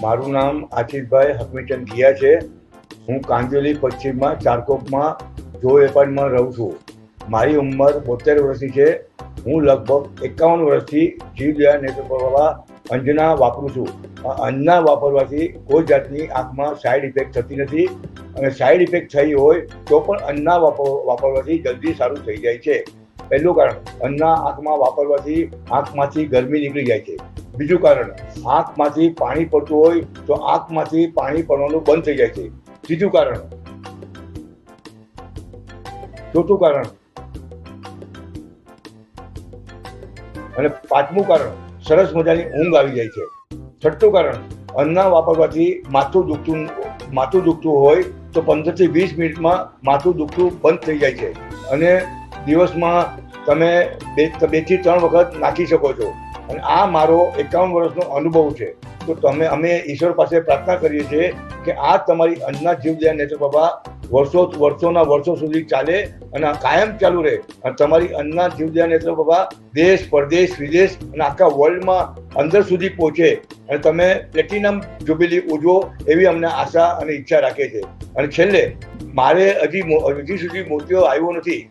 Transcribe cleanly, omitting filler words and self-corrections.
મારું નામ આશિષભાઈ હકમીચંદ ઘિયા છે. હું કાંદોલી પશ્ચિમમાં ચારકોપમાં જો એપાર્ટમાં રહું છું. મારી ઉંમર 72 વર્ષની છે. હું લગભગ 51 વર્ષથી જીવદયા નેત્રપ્રવાહ અંજના વાપરું છું. આ અંજના વાપરવાથી કોઈ જાતની આંખમાં સાઈડ ઇફેક્ટ થતી નથી, અને સાઈડ ઇફેક્ટ થઈ હોય તો પણ અંજના વાપરવાથી જલ્દી સારું થઈ જાય છે. પહેલું કારણ, અંજના આંખમાં વાપરવાથી આંખમાંથી ગરમી નીકળી જાય છે. બીજું કારણ, આંખમાંથી પાણી પડતું હોય તો આંખમાંથી પાણી પડવાનું બંધ થઈ જાય છે. ત્રીજું કારણ, ચોથું કારણ અને પાંચમું કારણ, સરસ મજાની ઊંઘ આવી જાય છે. છઠ્ઠું કારણ, અંજના વાપરવાથી માથું દુખતું હોય તો 15 થી 20 મિનિટમાં માથું દુખતું બંધ થઈ જાય છે, અને દિવસમાં તમે 2 થી 3 વખત નાખી શકો છો. અને આ મારો 51 વર્ષનો અનુભવ છે. તો અમે ઈશ્વર પાસે પ્રાર્થના કરીએ છીએ કે આ તમારી અંજના જીવદયા નેત્રપ્રભા વર્ષો સુધી ચાલે અને કાયમ ચાલુ રહે, અને તમારી અંજના જીવદયા નેત્રપ્રભા દેશ, પરદેશ, વિદેશ અને આખા વર્લ્ડમાં અંદર સુધી પહોંચે અને તમે પ્લેટિનમ જ્યુબિલી ઉજવો એવી અમને આશા અને ઈચ્છા રાખે છે. અને છેલ્લે, મારે હજી સુધી મોતિયો આવ્યો નથી,